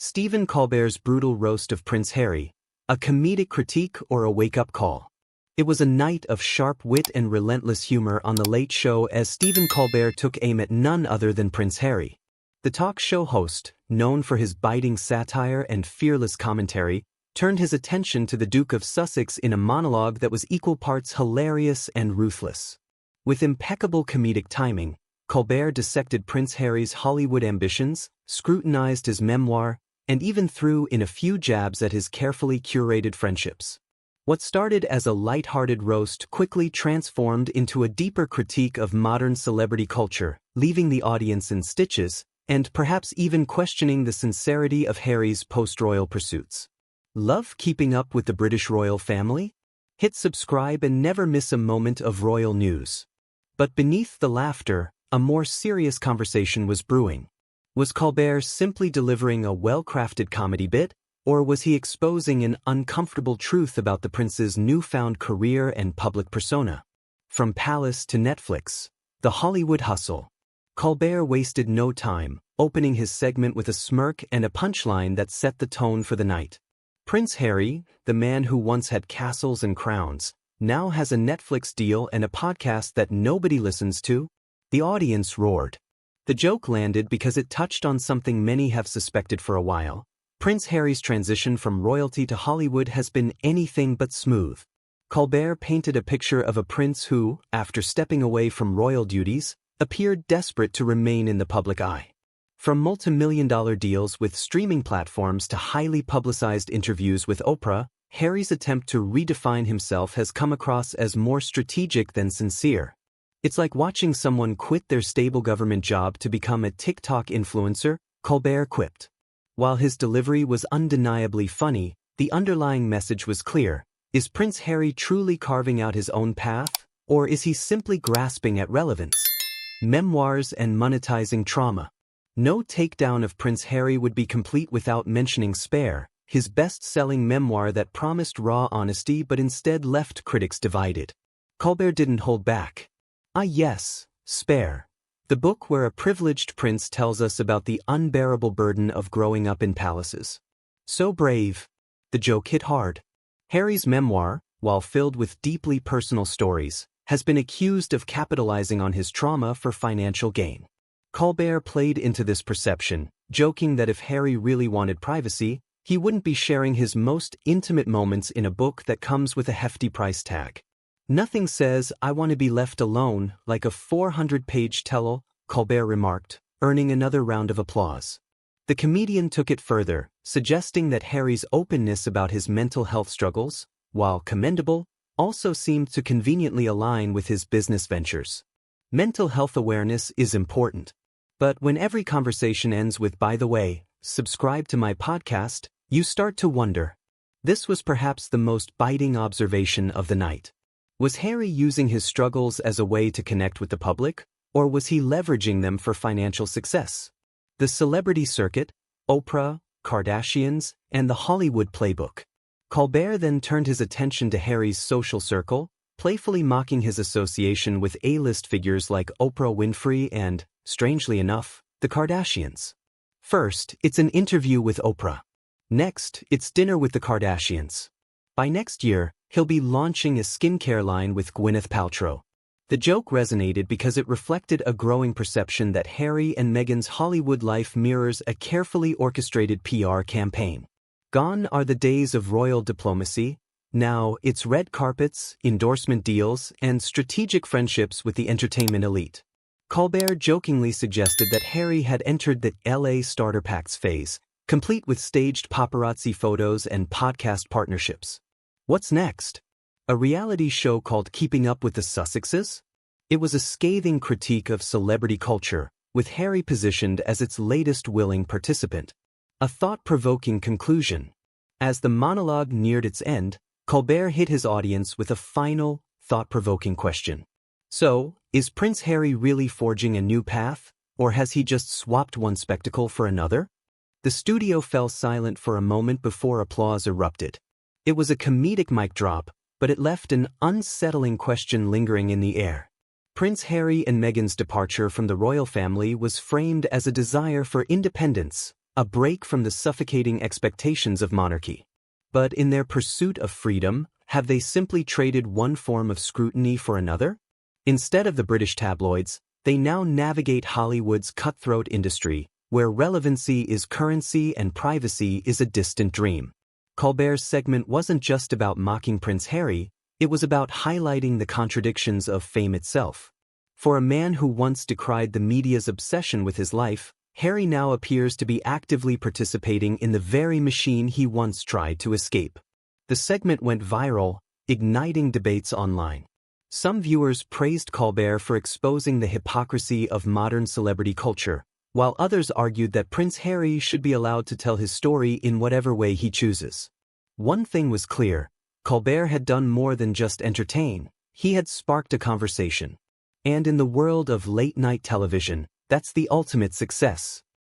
Stephen Colbert's brutal roast of Prince Harry, a comedic critique or a wake-up call. It was a night of sharp wit and relentless humor on The Late Show as Stephen Colbert took aim at none other than Prince Harry. The talk show host, known for his biting satire and fearless commentary, turned his attention to the Duke of Sussex in a monologue that was equal parts hilarious and ruthless. With impeccable comedic timing, Colbert dissected Prince Harry's Hollywood ambitions, scrutinized his memoir, and even threw in a few jabs at his carefully curated friendships. What started as a light-hearted roast quickly transformed into a deeper critique of modern celebrity culture, leaving the audience in stitches, and perhaps even questioning the sincerity of Harry's post-royal pursuits. Love keeping up with the British royal family? Hit subscribe and never miss a moment of royal news. But beneath the laughter, a more serious conversation was brewing. Was Colbert simply delivering a well-crafted comedy bit, or was he exposing an uncomfortable truth about the prince's newfound career and public persona? From Palace to Netflix, the Hollywood hustle. Colbert wasted no time, opening his segment with a smirk and a punchline that set the tone for the night. Prince Harry, the man who once had castles and crowns, now has a Netflix deal and a podcast that nobody listens to? The audience roared. The joke landed because it touched on something many have suspected for a while. Prince Harry's transition from royalty to Hollywood has been anything but smooth. Colbert painted a picture of a prince who, after stepping away from royal duties, appeared desperate to remain in the public eye. From multi-million-dollar deals with streaming platforms to highly publicized interviews with Oprah, Harry's attempt to redefine himself has come across as more strategic than sincere. It's like watching someone quit their stable government job to become a TikTok influencer, Colbert quipped. While his delivery was undeniably funny, the underlying message was clear. Is Prince Harry truly carving out his own path, or is he simply grasping at relevance? Memoirs and monetizing trauma. No takedown of Prince Harry would be complete without mentioning Spare, his best-selling memoir that promised raw honesty but instead left critics divided. Colbert didn't hold back. Ah yes, Spare. The book where a privileged prince tells us about the unbearable burden of growing up in palaces. So brave. The joke hit hard. Harry's memoir, while filled with deeply personal stories, has been accused of capitalizing on his trauma for financial gain. Colbert played into this perception, joking that if Harry really wanted privacy, he wouldn't be sharing his most intimate moments in a book that comes with a hefty price tag. Nothing says, "I want to be left alone," like a 400-page tell-all, Colbert remarked, earning another round of applause. The comedian took it further, suggesting that Harry's openness about his mental health struggles, while commendable, also seemed to conveniently align with his business ventures. Mental health awareness is important. But when every conversation ends with, "By the way, subscribe to my podcast," you start to wonder. This was perhaps the most biting observation of the night. Was Harry using his struggles as a way to connect with the public, or was he leveraging them for financial success? The celebrity circuit, Oprah, Kardashians, and the Hollywood playbook. Colbert then turned his attention to Harry's social circle, playfully mocking his association with A-list figures like Oprah Winfrey and, strangely enough, the Kardashians. First, it's an interview with Oprah. Next, it's dinner with the Kardashians. By next year, he'll be launching a skincare line with Gwyneth Paltrow. The joke resonated because it reflected a growing perception that Harry and Meghan's Hollywood life mirrors a carefully orchestrated PR campaign. Gone are the days of royal diplomacy. Now it's red carpets, endorsement deals, and strategic friendships with the entertainment elite. Colbert jokingly suggested that Harry had entered the LA starter packs phase, complete with staged paparazzi photos and podcast partnerships. What's next? A reality show called Keeping Up with the Sussexes? It was a scathing critique of celebrity culture, with Harry positioned as its latest willing participant. A thought-provoking conclusion. As the monologue neared its end, Colbert hit his audience with a final, thought-provoking question. So, is Prince Harry really forging a new path, or has he just swapped one spectacle for another? The studio fell silent for a moment before applause erupted. It was a comedic mic drop, but it left an unsettling question lingering in the air. Prince Harry and Meghan's departure from the royal family was framed as a desire for independence, a break from the suffocating expectations of monarchy. But in their pursuit of freedom, have they simply traded one form of scrutiny for another? Instead of the British tabloids, they now navigate Hollywood's cutthroat industry, where relevancy is currency and privacy is a distant dream. Colbert's segment wasn't just about mocking Prince Harry, it was about highlighting the contradictions of fame itself. For a man who once decried the media's obsession with his life, Harry now appears to be actively participating in the very machine he once tried to escape. The segment went viral, igniting debates online. Some viewers praised Colbert for exposing the hypocrisy of modern celebrity culture, while others argued that Prince Harry should be allowed to tell his story in whatever way he chooses. One thing was clear: Colbert had done more than just entertain, he had sparked a conversation. And in the world of late-night television, that's the ultimate success.